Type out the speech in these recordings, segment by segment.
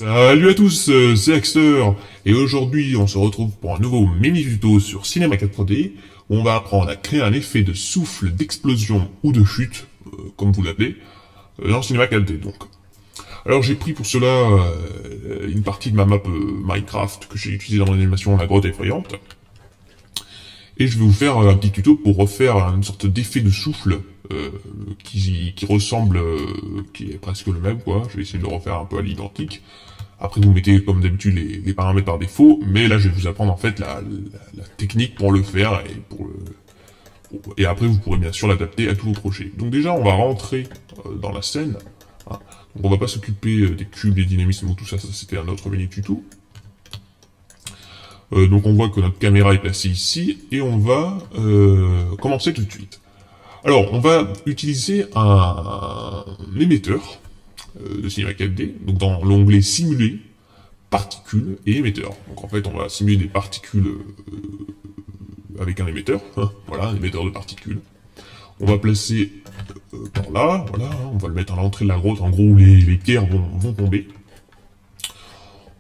Salut à tous, c'est Axter, et aujourd'hui on se retrouve pour un nouveau mini-tuto sur Cinema 4D, où on va apprendre à créer un effet de souffle, d'explosion ou de chute, comme vous l'appelez, dans Cinema 4D donc. Alors j'ai pris pour cela une partie de ma map Minecraft que j'ai utilisée dans mon animation La Grotte Effrayante, et je vais vous faire un petit tuto pour refaire une sorte d'effet de souffle qui ressemble, qui est presque le même quoi. Je vais essayer de le refaire un peu à l'identique. Après vous mettez comme d'habitude les paramètres par défaut, mais là je vais vous apprendre en fait la technique pour le faire et après vous pourrez bien sûr l'adapter à tous vos projets. Donc déjà on va rentrer dans la scène. Hein. Donc on va pas s'occuper des cubes, des dynamismes ou tout ça, ça c'était un autre mini tuto. Donc on voit que notre caméra est placée ici, et on va commencer tout de suite. Alors, on va utiliser un émetteur de cinéma 4D, donc dans l'onglet Simuler, particules et émetteur. Donc en fait, on va simuler des particules avec un émetteur, voilà, un émetteur de particules. On va placer par là, voilà, on va le mettre à l'entrée de la grotte, en gros où les pierres vont tomber.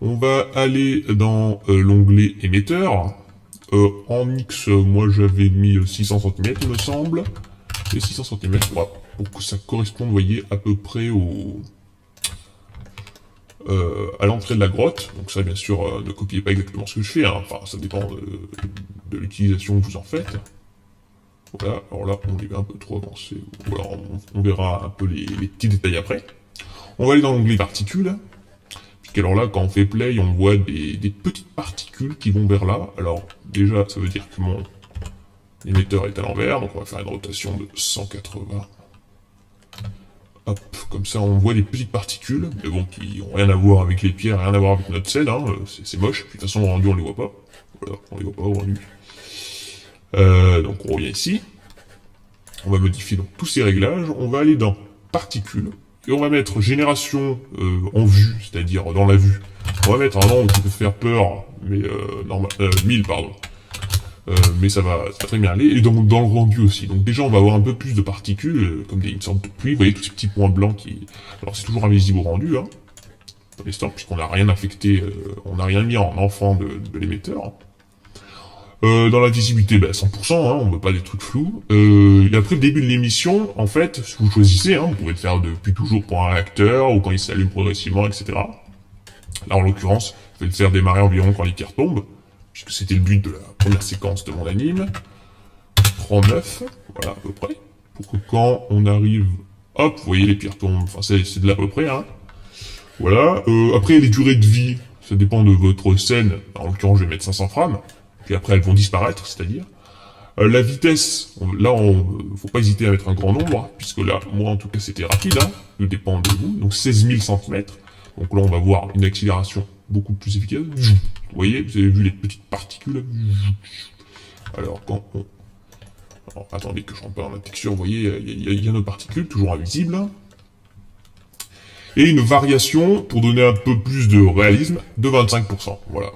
On va aller dans l'onglet émetteur. En X, moi j'avais mis 600 cm, il me semble. Et 600 cm, voilà, pour que ça corresponde, vous voyez, à peu près à l'entrée de la grotte. Donc ça, bien sûr, ne copiez pas exactement ce que je fais, hein. Enfin, ça dépend de l'utilisation que vous en faites. Voilà, alors là, on est un peu trop avancé. Voilà, on verra un peu les petits détails après. On va aller dans l'onglet particules. Alors là, quand on fait play, on voit des petites particules qui vont vers là. Alors, déjà, ça veut dire que mon émetteur est à l'envers, donc on va faire une rotation de 180. Hop, comme ça, on voit des petites particules, mais bon, qui ont rien à voir avec les pierres, rien à voir avec notre scène, hein, c'est moche. Puis, de toute façon, au rendu, on les voit pas. Voilà, on les voit pas au rendu. Donc, on revient ici. On va modifier donc tous ces réglages. On va aller dans particules. Et on va mettre génération en vue, c'est-à-dire dans la vue. On va mettre un nombre qui peut faire peur, mais 1000 pardon. Mais ça va très bien aller. Et donc dans le rendu aussi. Donc déjà on va avoir un peu plus de particules, comme une sorte de pluie. Vous voyez tous ces petits points blancs qui... Alors c'est toujours invisible au rendu, hein, dans l'histoire, puisqu'on n'a rien affecté, on n'a rien mis en enfant de l'émetteur. Dans la visibilité, 100%, hein, on veut pas des trucs flous. Et après le début de l'émission, en fait, si vous choisissez, hein, vous pouvez le faire depuis toujours pour un réacteur, ou quand il s'allume progressivement, etc. Là, en l'occurrence, je vais le faire démarrer environ quand les pierres tombent, puisque c'était le but de la première séquence de mon anime. Je prends 9, voilà, à peu près, pour que quand on arrive, hop, vous voyez, les pierres tombent, enfin, c'est de l'à peu près, hein. Voilà, après, les durées de vie, ça dépend de votre scène, en l'occurrence, je vais mettre 500 frames. Puis après elles vont disparaître, c'est-à-dire. La vitesse, là, faut pas hésiter à mettre un grand nombre, hein, puisque là, moi en tout cas c'était rapide, hein, tout dépend de vous, donc 16 000 cm. Donc là on va voir une accélération beaucoup plus efficace. Vous voyez, vous avez vu les petites particules. Alors quand on... Alors, attendez que je rentre pas dans la texture, vous voyez, il y a nos particules, toujours invisibles. Et une variation, pour donner un peu plus de réalisme, de 25%, voilà,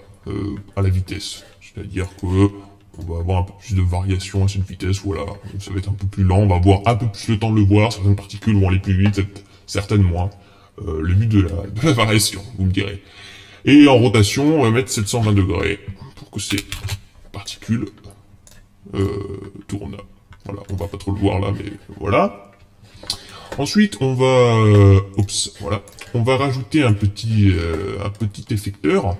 à la vitesse. C'est-à-dire que on va avoir un peu plus de variation à cette vitesse, voilà. Ça va être un peu plus lent, on va avoir un peu plus le temps de le voir, certaines particules vont aller plus vite, certaines moins. Le but de la variation, vous me direz. Et en rotation, on va mettre 720 degrés pour que ces particules tournent. Voilà, on va pas trop le voir là, mais voilà. Ensuite, on va... voilà. On va rajouter un petit effecteur.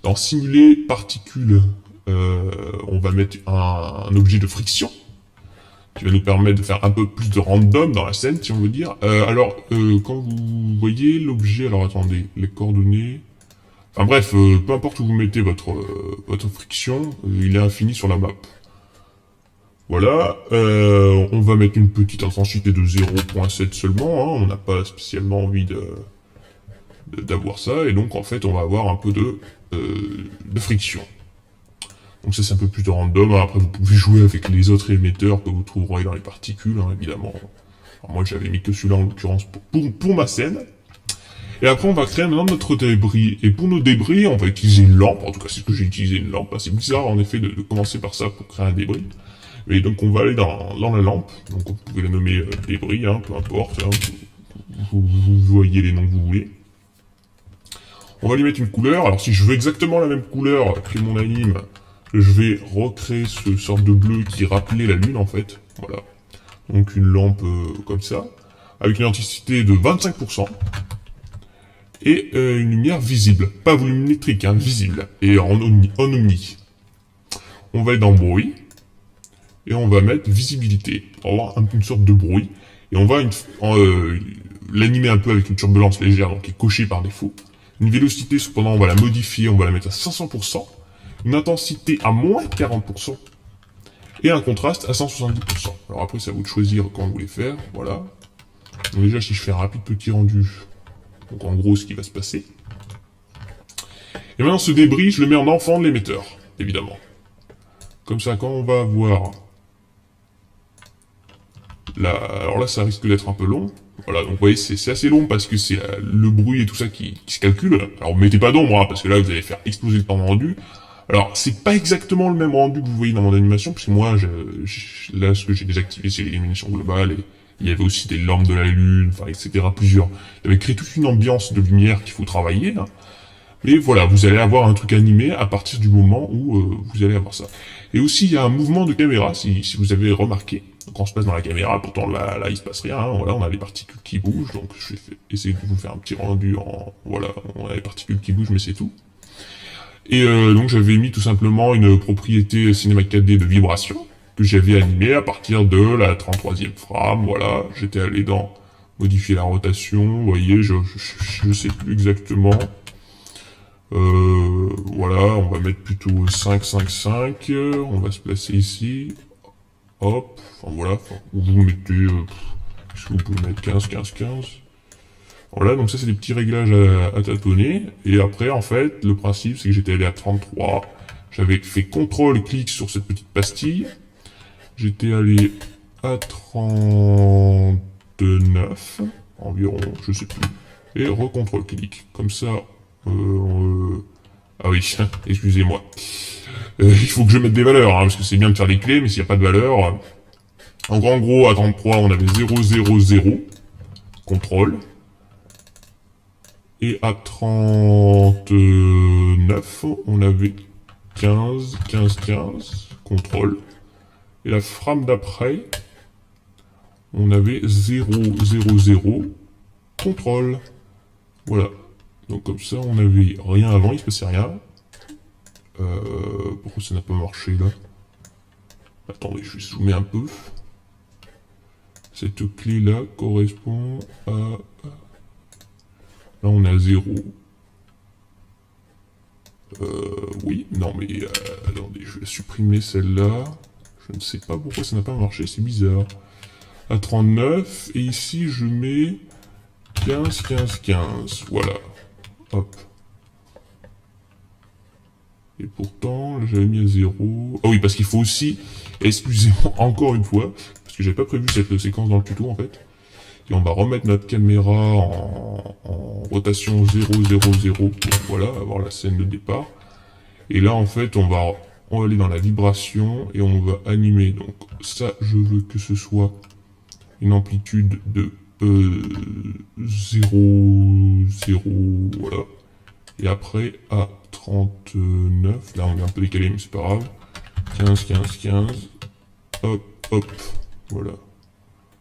Dans simuler particules, on va mettre un objet de friction qui va nous permettre de faire un peu plus de random dans la scène, si on veut dire. Alors, quand vous voyez l'objet, alors attendez, les coordonnées... Enfin bref, peu importe où vous mettez votre friction, il est infini sur la map. Voilà, on va mettre une petite intensité de 0.7 seulement, hein, on n'a pas spécialement envie d'avoir ça, et donc en fait on va avoir un peu de friction. Donc ça c'est un peu plus de random, après vous pouvez jouer avec les autres émetteurs que vous trouverez dans les particules, hein, évidemment. Alors moi j'avais mis que celui-là en l'occurrence pour ma scène. Et après on va créer maintenant notre débris, et pour nos débris on va utiliser une lampe, en tout cas c'est ce que j'ai utilisé, une lampe. C'est bizarre en effet de commencer par ça pour créer un débris. Et donc on va aller dans la lampe, donc vous pouvez la nommer débris, hein, peu importe, hein, vous voyez les noms que vous voulez. On va lui mettre une couleur. Alors si je veux exactement la même couleur que mon anime, je vais recréer ce sorte de bleu qui rappelait la lune en fait. Voilà. Donc une lampe comme ça, avec une intensité de 25%. Et une lumière visible. Pas volumétrique, hein, visible. Et en omni. On va être dans bruit. Et on va mettre visibilité. Pour avoir une sorte de bruit. Et on va l'animer un peu avec une turbulence légère, donc qui est cochée par défaut. Une vélocité, cependant, on va la modifier, on va la mettre à 500%. Une intensité à moins 40%. Et un contraste à 170%. Alors après, c'est à vous de choisir quand vous voulez faire. Voilà. Donc déjà, si je fais un rapide petit rendu, donc en gros, ce qui va se passer. Et maintenant, ce débris, je le mets en enfant de l'émetteur, évidemment. Comme ça, quand on va avoir... Alors là, ça risque d'être un peu long. Voilà, donc vous voyez, c'est assez long parce que c'est le bruit et tout ça qui se calcule. Alors, vous mettez pas d'ombre, hein, parce que là, vous allez faire exploser le temps de rendu. Alors, c'est pas exactement le même rendu que vous voyez dans mon animation, parce que moi, là, ce que j'ai désactivé, c'est l'illumination globale, et il y avait aussi des lampes de la lune, enfin, etc., plusieurs. J'avais créé toute une ambiance de lumière qu'il faut travailler, hein. Mais voilà, vous allez avoir un truc animé à partir du moment où vous allez avoir ça. Et aussi, il y a un mouvement de caméra, si vous avez remarqué. Donc, on se passe dans la caméra, pourtant là, il se passe rien, hein. Voilà, on a les particules qui bougent, donc je vais essayer de vous faire un petit rendu voilà, on a les particules qui bougent, mais c'est tout. Et donc j'avais mis tout simplement une propriété Cinema 4D de vibration que j'avais animée à partir de la 33e frame. Voilà, j'étais allé dans modifier la rotation. Vous voyez, je sais plus exactement. Voilà, on va mettre plutôt 5, 5, 5. On va se placer ici. Hop, enfin voilà. Vous mettez, est-ce que vous pouvez mettre 15, 15, 15. Voilà, donc ça c'est des petits réglages à tâtonner. Et après, en fait, le principe, c'est que j'étais allé à 33. J'avais fait CTRL-clic sur cette petite pastille. J'étais allé à 39, environ, je sais plus. Et re-CTRL-clic. Comme ça, ah oui, excusez-moi. Il faut que je mette des valeurs, hein, parce que c'est bien de faire des clés, mais s'il n'y a pas de valeur... Donc en gros, à 33, on avait 0, 0, 0. CTRL. Et à 39, on avait 15, 15, 15, contrôle. Et la frame d'après, on avait 0, 0, 0, contrôle. Voilà. Donc comme ça, on n'avait rien avant, il se passait rien. Pourquoi ça n'a pas marché là? Attendez, je vais zoomer un peu. Cette clé-là correspond à... Là, on est à 0. Oui, non, mais... attendez, je vais supprimer celle-là. Je ne sais pas pourquoi ça n'a pas marché, c'est bizarre. À 39, et ici, je mets 15, 15, 15. Voilà. Hop. Et pourtant, j'avais mis à 0. Ah oui, parce qu'il faut aussi... Excusez-moi, encore une fois, parce que j'avais pas prévu cette séquence dans le tuto, en fait. Et on va remettre notre caméra en rotation 0, 0, 0 pour, voilà, avoir la scène de départ. Et là, en fait, on va aller dans la vibration et on va animer. Donc ça, je veux que ce soit une amplitude de 0, 0, voilà. Et après, à 39, là on est un peu décalé, mais c'est pas grave. 15, 15, 15, hop, hop, voilà.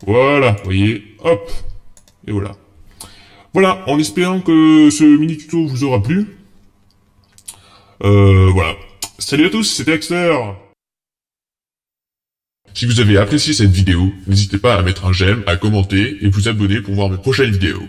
Voilà, vous voyez, hop, et voilà. Voilà, en espérant que ce mini tuto vous aura plu. Voilà. Salut à tous, c'était Axter. Si vous avez apprécié cette vidéo, n'hésitez pas à mettre un j'aime, à commenter et vous abonner pour voir mes prochaines vidéos.